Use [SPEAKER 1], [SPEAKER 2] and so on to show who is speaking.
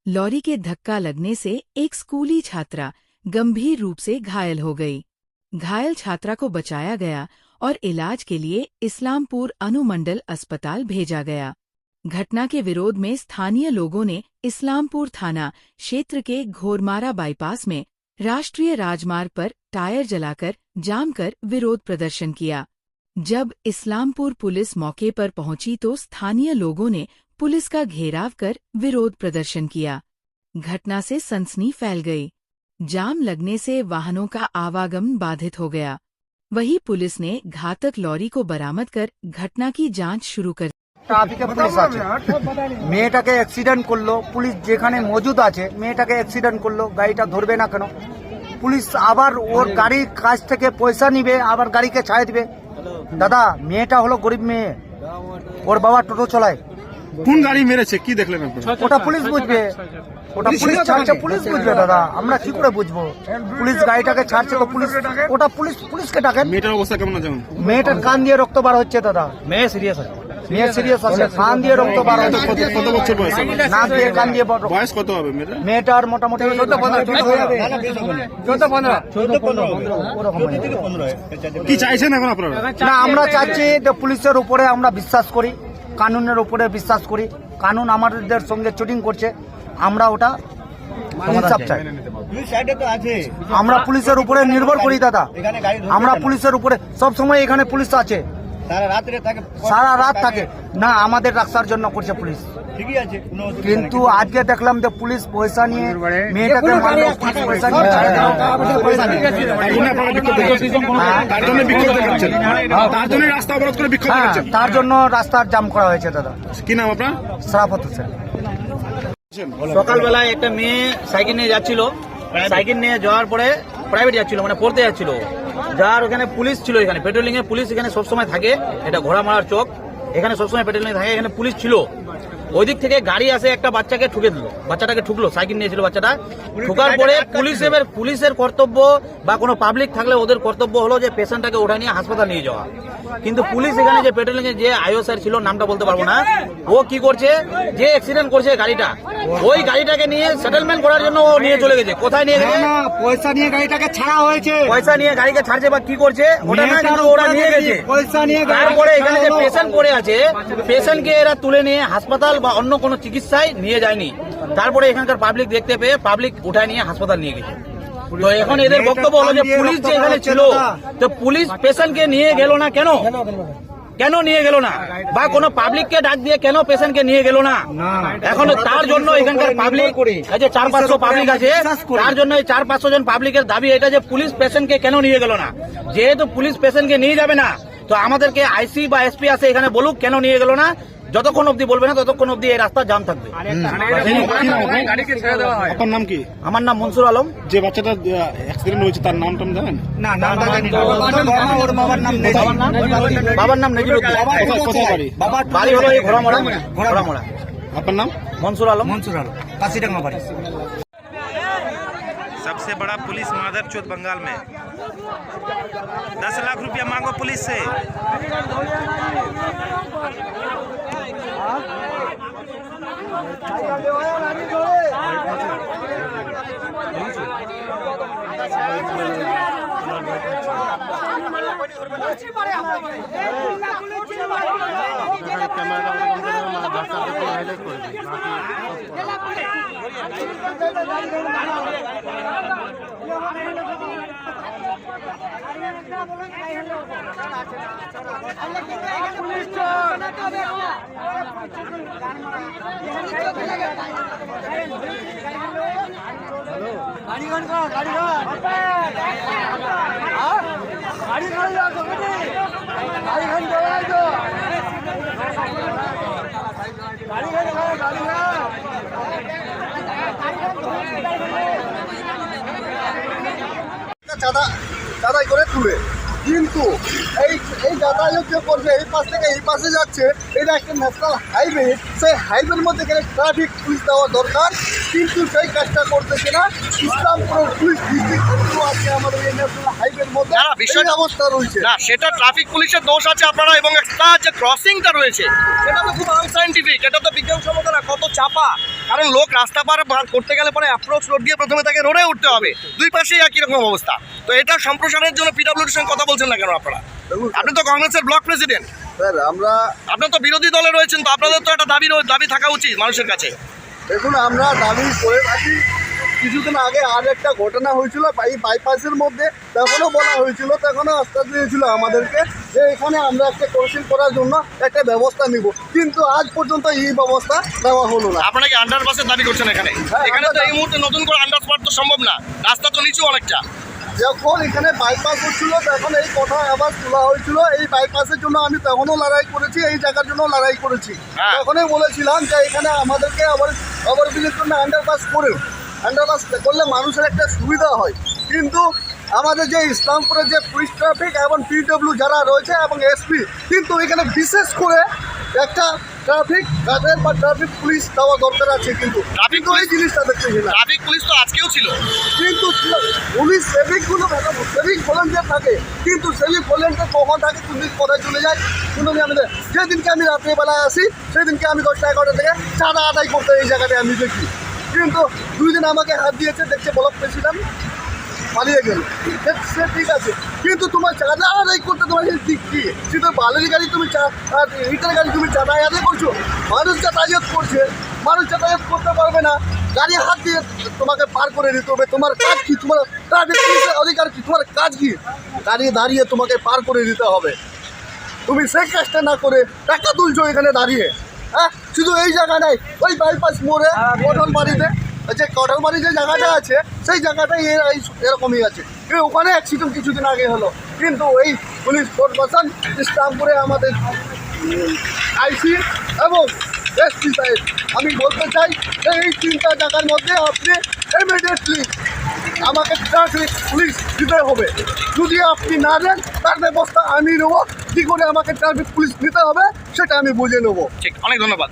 [SPEAKER 1] Lorry के धक्का लगने से एक स्कूली छात्रा गंभीर रूप से घायल हो गई। घायल छात्रा को बचाया गया और इलाज के लिए इस्लामपुर अनुमंडल अस्पताल भेजा गया। घटना के विरोध में स्थानीय लोगों ने इस्लामपुर थाना क्षेत्र के घोरमारा बाईपास में राष्ट्रीय राजमार्ग पर टायर जलाकर जाम कर विरोध प्रदर्शन किया। जब इस्लामपुर पुलिस मौके पर पहुंची तो स्थानीय लोगों ने पुलिस का घेराव कर विरोध प्रदर्शन किया। घटना से सनसनी फैल गई। जाम लगने से वाहनों का आवागमन बाधित हो गया। वहीं पुलिस ने घातक लॉरी को बरामद कर घटना की जांच शुरू कर
[SPEAKER 2] ট্রাফিকে পুলিশ আছে, মেয়েটাকে অ্যাক্সিডেন্ট করলো, পুলিশ যেখানে মজুদ আছে মেয়েটাকে অ্যাক্সিডেন্ট করলো, গাড়িটা ধরবে না কেন? পুলিশ আবার ওর গাড়ির কাছ থেকে পয়সা নিবে, আবার গাড়িকে ছাড়ে দিবে। দাদা, মেয়েটা হলো গরিব মেয়ে, ওর বাবা টোটো চালায়।
[SPEAKER 3] কোন গাড়ি মেরেছে কি দেখলেন আপনারা?
[SPEAKER 2] ওটা পুলিশ বুঝবে, ওটা পুলিশ ছাড়ছে, পুলিশ বুঝবে দাদা, আমরা কি করে বুঝবো? পুলিশ গাড়িটাকে ছাড়ছে তো পুলিশ, ওটা পুলিশকে ডাকেন।
[SPEAKER 3] মেয়েটার অবস্থা কেমন আছে?
[SPEAKER 2] মেয়েটার কান দিয়ে রক্ত বার হচ্ছে দাদা, মেয়ে সিরিয়াস আছে, মেয়ে সিরিয়াস আছে, কান দিয়ে রক্ত বার হচ্ছে।
[SPEAKER 3] কত বছর বয়স?
[SPEAKER 2] নাক দিয়ে কান দিয়ে
[SPEAKER 3] বয়স কত হবে মেয়েটার?
[SPEAKER 2] মেয়েটার মোটামুটি 14-15
[SPEAKER 3] কি চাইছেন এখন আপনারা?
[SPEAKER 2] না, আমরা চাচ্ছি যে পুলিশের উপরে আমরা বিশ্বাস করি, কানুনের উপরে বিশ্বাস করি। কানুন আমাদের সঙ্গে চুটিং করছে, আমরা ওটা ইনসাফ চাই। আমরা পুলিশের উপরে নির্ভর করি দাদা, আমরা পুলিশের উপরে সব সময় এখানে পুলিশ আছে, সারা রাত থাকে না, আমাদের রাখার জন্য করছে পুলিশ। কিন্তু আজকে দেখলাম যে পুলিশ পয়সা নিয়ে মেয়েটাকে মারলো, পয়সা নিয়ে ছাড়ে দিল। তার জন্য রাস্তার জাম করা হয়েছে দাদা।
[SPEAKER 3] কি নাম আপনার?
[SPEAKER 2] সরাফত হোসেন।
[SPEAKER 4] সকালবেলায় একটা মেয়ে সাইকেল নিয়ে যাচ্ছিল, সাইকেল নিয়ে যাওয়ার পরে প্রাইভেট যাচ্ছিল, মানে পড়তে যাচ্ছিল, যার ওখানে পুলিশ ছিল, এখানে পেট্রোলিং এ পুলিশ এখানে সবসময় থাকে, এটা ঘোড়ামারার চোক, এখানে সবসময় পেট্রোলিং থাকে, এখানে পুলিশ ছিল। ওই দিক থেকে গাড়ি আসে একটা বাচ্চাকে ঠুকে দিল, বাচ্চাটাকে ঠুকলো, সাইকেল নিয়েছিল বাচ্চাটা, ঠুকার পরে পুলিশের কর্তব্য বা কোনো পাবলিক থাকলে ওদের কর্তব্য হলো যে পেশেন্টটাকে উঠে নিয়ে হাসপাতাল নিয়ে যাওয়া। কিন্তু পুলিশ এখানে যে পেট্রোলিং এর যে আইও স্যার ছিল, নামটা বলতে পারবো না, ও কি করছে, যে অ্যাক্সিডেন্ট করছে গাড়িটা, ওই গাড়িটাকে নিয়ে সেটেলমেন্ট করার জন্য ও নিয়ে চলে গেছে। কোথায় নিয়ে গেছে?
[SPEAKER 2] পয়সা নিয়ে গাড়িটাকে ছাড়া হয়েছে,
[SPEAKER 4] পয়সা নিয়ে গাড়িকে ছাড়ছে বা কি করছে ওটা না, কিন্তু ওরা নিয়ে গেছে
[SPEAKER 2] পয়সা নিয়ে।
[SPEAKER 4] তারপরে এখানে যে পেশেন্ট পড়ে আছে, পেশেন্টকে এরা তুলে নিয়ে হাসপাতাল বা অন্য কোনো চিকিৎসায় নিয়ে যায়নি। তারপরে এখানকার পাবলিক দেখতে পেয়ে পাবলিক উঠায় নিয়ে হাসপাতাল নিয়ে গেছে। তো এখন এদের বক্তব্য হলো যে পুলিশ যে এখানে ছিল, তো পুলিশ পেশেন্টকে নিয়ে গেল না কেন? কেন নিয়ে গেল না? বা কোনো পাবলিককে ডাক দিয়ে কেন পেশেন্টকে নিয়ে গেল না? এখন তার জন্য এখানকার পাবলিক, এই যে 400-500 পাবলিক আছে, তার জন্য এই 400-500 জন পাবলিকের দাবি এটা যে পুলিশ পেশেন্টকে কেন নিয়ে গেল না। যেহেতু পুলিশ পেশেন্টকে নিয়ে যাবে না, তো আমাদেরকে আইসি বা এসপি আছে এখানে বলুক কেন নিয়ে গেল না। যতক্ষণ অব্দি বলবে না ততক্ষণ অব্দি এই রাস্তা জাম থাকবে।
[SPEAKER 3] আপনার নাম কি?
[SPEAKER 4] আমার নাম মনসুর আলম।
[SPEAKER 3] যে বাচ্চাটা অ্যাক্সিডেন্ট হয়েছে তার নাম টাম জানেন?
[SPEAKER 2] না, নামটা জানি না। ওর বাবার নাম নেই।
[SPEAKER 4] বাবার নাম নজিরুদ্দিন।
[SPEAKER 3] কোথায় বাড়ি?
[SPEAKER 4] বাড়ি হলো এই ঘোড়ামোড়া।
[SPEAKER 3] আপনার নাম?
[SPEAKER 4] মনসুর আলম।
[SPEAKER 2] কাশিডাঙ্গা বাড়ি।
[SPEAKER 5] सबसे बड़ा पुलिस मादरचोद बंगाल में। 10 लाख रुपया मांगो पुलिस से।
[SPEAKER 6] দাদাই করে তুলে, কিন্তু এই যাতায়াত যে করবে এই পাশ থেকে এই পাশে যাচ্ছে, এটা একটা ন্যাশনাল হাইওয়ে, সেই হাইওয়ের মধ্যে এখানে ট্রাফিক পুলিশ দেওয়া দরকার, কিন্তু সেই কাজটা করতেছে না। ইসলামপুর পুলিশ ডিস্ট্রিক্ট আছে আমাদের এই ন্যাশনাল হাইওয়ের মধ্যে। বিষয়টা অবস্থা রয়েছে
[SPEAKER 7] না, সেটা ট্রাফিক পুলিশের দোষ আছে আপনারা, এবং একটা যে ক্রসিংটা রয়েছে সেটা তো খুব আনসাইন্টিফিক, এটা তো বিজ্ঞানসম্মত না, কত চাপা। কারণ লোক রাস্তা পার করতে গেলে পরে অ্যাপ্রোচ রোড দিয়ে প্রথমে তাকে রোডে উঠতে হবে, দুই পাশেই একই রকম অবস্থা। তো এটা সম্প্রসারণের জন্য পিডব্লিউডির সঙ্গে কথা বলছেন না কেন আপনারা? আপনি তো কংগ্রেসের ব্লক প্রেসিডেন্ট,
[SPEAKER 6] স্যার আমরা
[SPEAKER 7] আপনার তো বিরোধী দলে রয়েছেন, তো আপনাদের তো একটা দাবি থাকা উচিত মানুষের কাছে।
[SPEAKER 6] দেখুন আমরা দাবি করে থাকি। কিছুদিন আগে আর একটা ঘটনা হয়েছিল এই বাইপাসের মধ্যে, তখনও বলা হয়েছিল, তখনও আশ্বাস দিয়েছিল আমাদেরকে যে এখানে আমরা একটা ক্রসিং করার জন্য একটা ব্যবস্থা নিব, কিন্তু আজ পর্যন্ত এই ব্যবস্থা নেওয়া হলো না।
[SPEAKER 7] আপনারা কি আন্ডারপাসের দাবি করছেন এখানে?
[SPEAKER 6] হ্যাঁ,
[SPEAKER 7] এখানে তো এই মুহূর্তে নতুন করে আন্ডারপাস তো সম্ভব না, রাস্তা তো নিচু অনেকটা।
[SPEAKER 6] যখন এখানে বাইপাস হচ্ছিল তখন এই কথা আবার তোলা হয়েছিল, এই বাইপাসের জন্য আমি তখনও লড়াই করেছি, এই জায়গার জন্য লড়াই করেছি।
[SPEAKER 7] হ্যাঁ।
[SPEAKER 6] তখনই বলেছিলাম যে এখানে আমাদেরকে ওভারব্রিজের জন্য আন্ডারপাস করলে মানুষের একটা সুবিধা হয়, কিন্তু আমাদের যে ইসলামপুরের যে পুলিশ ট্রাফিক এবং পিডব্লিউ যারা রয়েছে এবং এসপি, কিন্তু এখানে বিশেষ করে একটা ট্রাফিক গার্ডের বা ট্রাফিক পুলিশ দেওয়া দরকার আছে, কিন্তু এই জিনিসটা দেখতেছি না।
[SPEAKER 7] ট্রাফিক পুলিশ তো আজকেও ছিল,
[SPEAKER 6] কিন্তু পুলিশ সেভিকগুলো সেভিক ভলেন্টিয়ার থাকে, কিন্তু সেভিক ভলেন্টিয়ার কখন থাকে পুলিশ কোথায় চলে যায় কোনো আমাদের। যেদিনকে আমি রাত্রিবেলায় আসি সেদিনকে আমি 10টা-11টা থেকে চাঁদা আদায় করতে এই জায়গাটায় আমি দেখি, কিন্তু 2 দিন আমাকে হাত দিয়েছে, দেখছে ব্লক প্রেসিডেন্ট পালিয়ে গেল, সে ঠিক আছে, কিন্তু তোমার চাঁদা আদায় করতে তোমার দিক কি? শুধু বালির গাড়ি তুমি আর ইটের গাড়ি তুমি চাঁদা আদায় করছো, মানুষ যাতায়াত করছে, মানুষ যাতায়াত করতে পারবে না, গাড়ি হাত দিয়ে তোমাকে পার করে দিতে হবে। তোমার কাজ কি? তোমার ট্রাফিক পুলিশের অধিকার কি? তোমার কাজ কি? দাঁড়িয়ে দাঁড়িয়ে তোমাকে পার করে দিতে হবে। তুমি সেই কাজটা না করে টাকা তুলছো এখানে দাঁড়িয়ে। হ্যাঁ, শুধু এই জায়গা নাই, ওই বাইপাস মোড়ে কঠলবাড়িতে যে কঠলবাড়ি যে জায়গাটা আছে সেই জায়গাটাই এরকমই আছে, ওখানে অ্যাক্সিডেন্ট কিছুদিন আগে হলো, কিন্তু এই পুলিশ প্রশাসন ইসলামপুরে আমাদের আইসি এবং এসপি সাহেব, আমি বলতে চাই যে এই 3টা জায়গার মধ্যে আপনি ইমিডিয়েটলি আমাকে ট্রাফিক পুলিশ দিতে হবে। যদি আপনি না দেন তার ব্যবস্থা আমি নেবো, কী করে আমাকে ট্রাফিক পুলিশ দিতে হবে সেটা আমি বুঝে নেবো।
[SPEAKER 7] ঠিক, অনেক ধন্যবাদ।